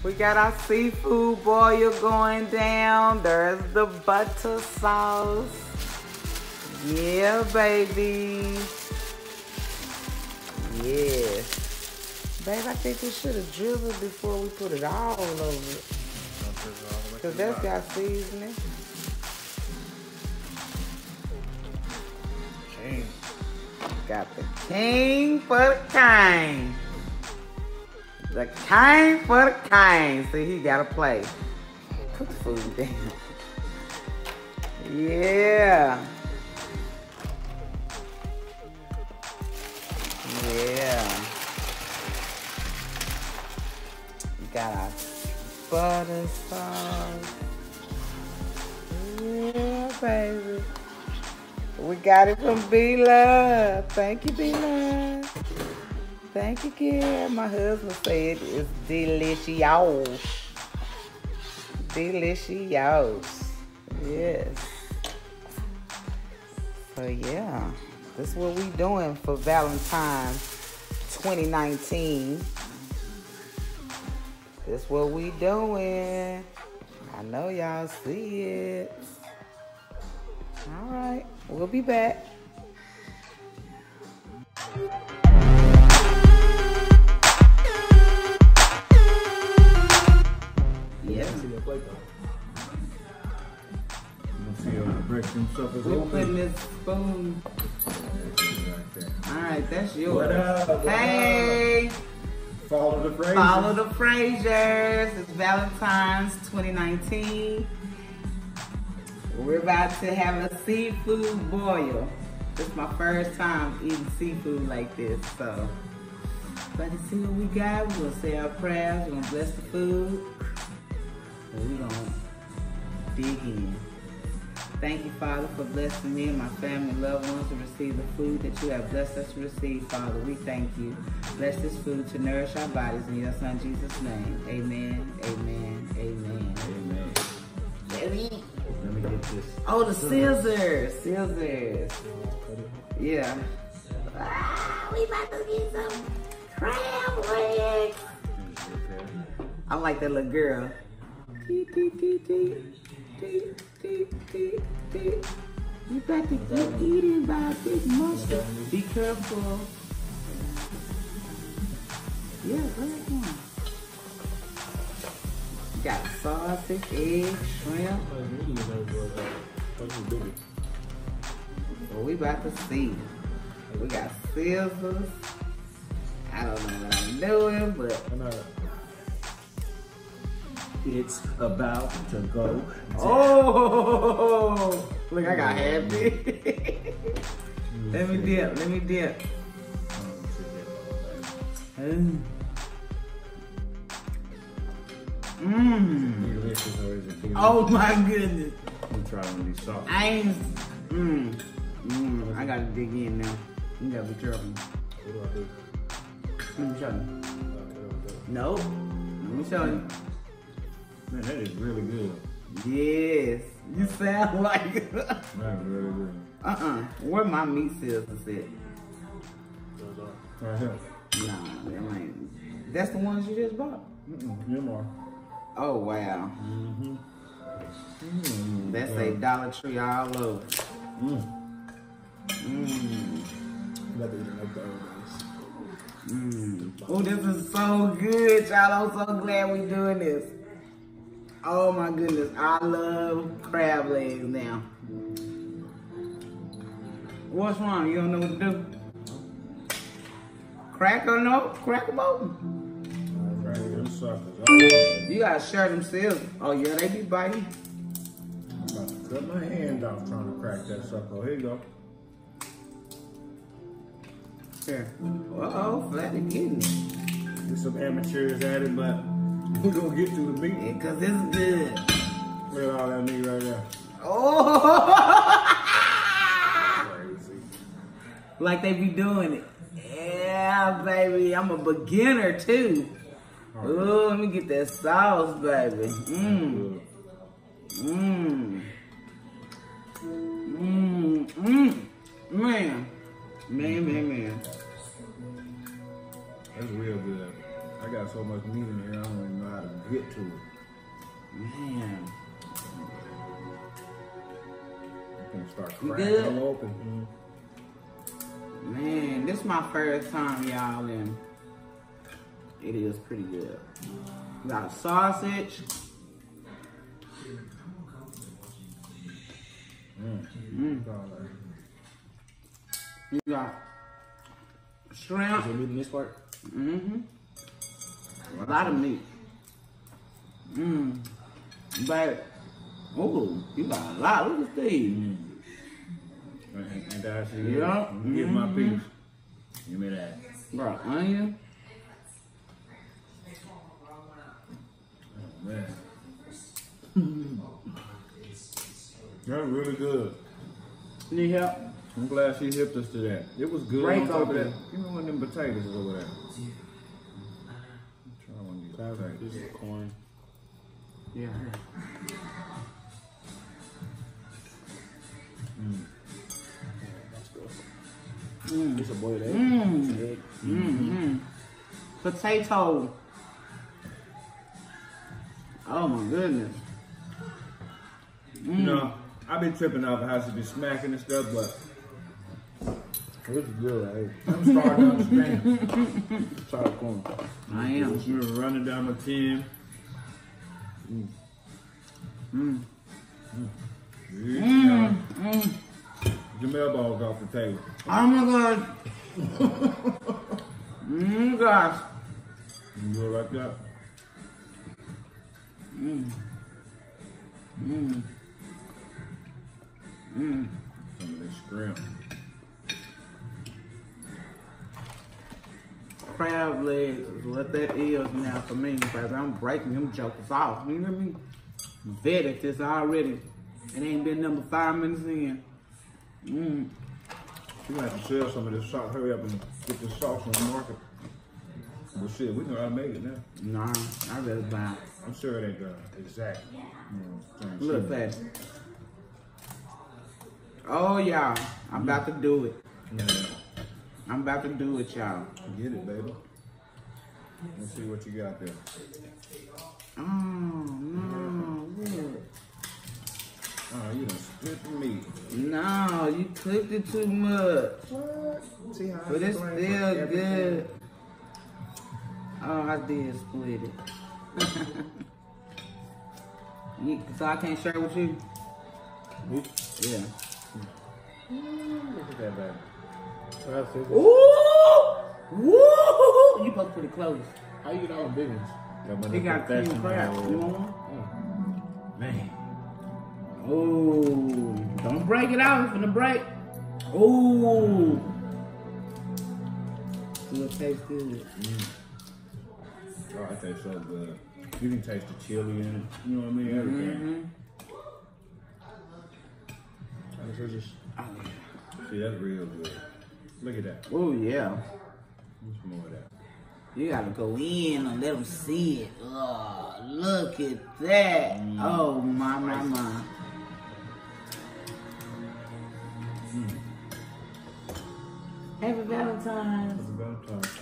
We got our seafood boil going down. There's the butter sauce. Yeah, baby. Yeah. Babe, I think we should have drizzled before we put it all over it. Because that's got seasoning. King. Got the king for the king. The king for the king. See, he got to play. Put the food down. Yeah. Yeah. We got our butter sauce. Yeah, baby. We got it from B-Love. Thank you, B-Love. Thank you, kid. My husband said it's delicious. Delicious. Yes. So, yeah. This is what we doing for Valentines 2019. This is what we doing. I know y'all see it. All right. We'll be back. Yeah. We're putting this spoon. All right, that's yours. What up? Hey. Follow the Frasers. Follow the Frasers. It's Valentine's 2019. We're about to have a seafood boil. This is my first time eating seafood like this, so let us see what we got. We're gonna say our prayers. We're gonna bless the food. And we're gonna dig in. Thank you, Father, for blessing me and my family and loved ones to receive the food that you have blessed us to receive, Father. We thank you. Bless this food to nourish our bodies in your Son, Jesus' name. Amen, amen, amen. Amen. Let me get this. Oh, the scissors. Scissors. Yeah. Ah, we about to get some crab legs. I'm like that little girl. Tee, tee, tee, tee. Tee, tee, tee, tee. You about to get eaten by a big monster. Be careful. Yeah, go ahead. Got sausage, eggs, shrimp. Well, we about to see. We got scissors. I don't know what I'm doing, but it's about to go down. Oh, look, I got happy. Let me dip. Let me dip. Oh my goodness. I'm trying these sauces. I ain't. I gotta dig in now. You gotta be careful. What do I do? Let me show you. No. Let me show you. Man, that is really good. Yes. You sound like it. That's really good. Where my meat scissors at? Right here. Nah, them ain't. That's the ones you just bought? Here more. Oh, wow. That's a Dollar Tree all over. Oh, this is so good, y'all. I'm so glad we doing this. Oh my goodness, I love crab legs now. What's wrong? You don't know what to do? Crack or no? Crack them open. You gotta share them scissors. Oh yeah, they be biting. I'm about to cut my hand off trying to crack that sucker. Here you go. Here. Uh-oh, flat again. There's some amateurs at it, but we're gonna get to the meat. Yeah, cause it's good. Look at all that meat right there. Oh! Crazy. Like they be doing it. Yeah, baby. I'm a beginner too. Oh, let me get that sauce, baby. Man. That's real good. I got so much meat in here, I don't even know how to get to it. Man. I'm gonna start You cracking good? them open. Man, this is my first time, y'all, and it is pretty good. We got sausage. You got shrimp. Is there meat in this part? A lot of meat. But, oh, you got a lot. Look at these. And that's it. Yeah. Get my piece. Give me that. Bro, onion. Oh, man. That's really good. Need help? I'm glad she hipped us to that. It was good. Break on top of open. that. Give me one of them potatoes over there. Try one of these potatoes. This is corn. Yeah. It's a boiled egg. Potato. Oh my goodness. You know, I been tripping off how she be smacking and stuff, but This is good, right? I'm starting to understand. Sour corn. I am. We're running down the 10. Your elbows off the table. Oh my god. Gosh. You go like that. Some of this shrimp. Crab legs is what that is now for me, baby. I'm breaking them jokers off. You hear me? Vetted this already. It ain't been number 5 minutes in. You gonna have to sell some of this sauce. Hurry up and get this sauce on the market. But shit, we know how to make it now. Nah, I rather buy I'm sure it ain't the exact. Same Look shit. fast. Oh, y'all. I'm about to do it. Yeah. I'm about to do it, y'all. Get it, baby. Let's see what you got there. Oh, no. Look. Oh, you done split the meat. No, you cooked it too much. What? See how But it's explain still everything? good. Oh, I did split it. So I can't share with you? Yeah. Look at that, baby. Ooh! Woo! You supposed to put it close. How you get all the big ones? He got cream crab. You want one? Man. Oh, don't break it out from the break. Oh, it'll taste good. Oh, it tastes so good. You can taste the chili in it. You know what I mean? Everything. See, that's real good. Look at that. Oh yeah, What's more of that? you gotta go in and let them see it. Oh, look at that. Oh my. Happy Valentines. It's about time.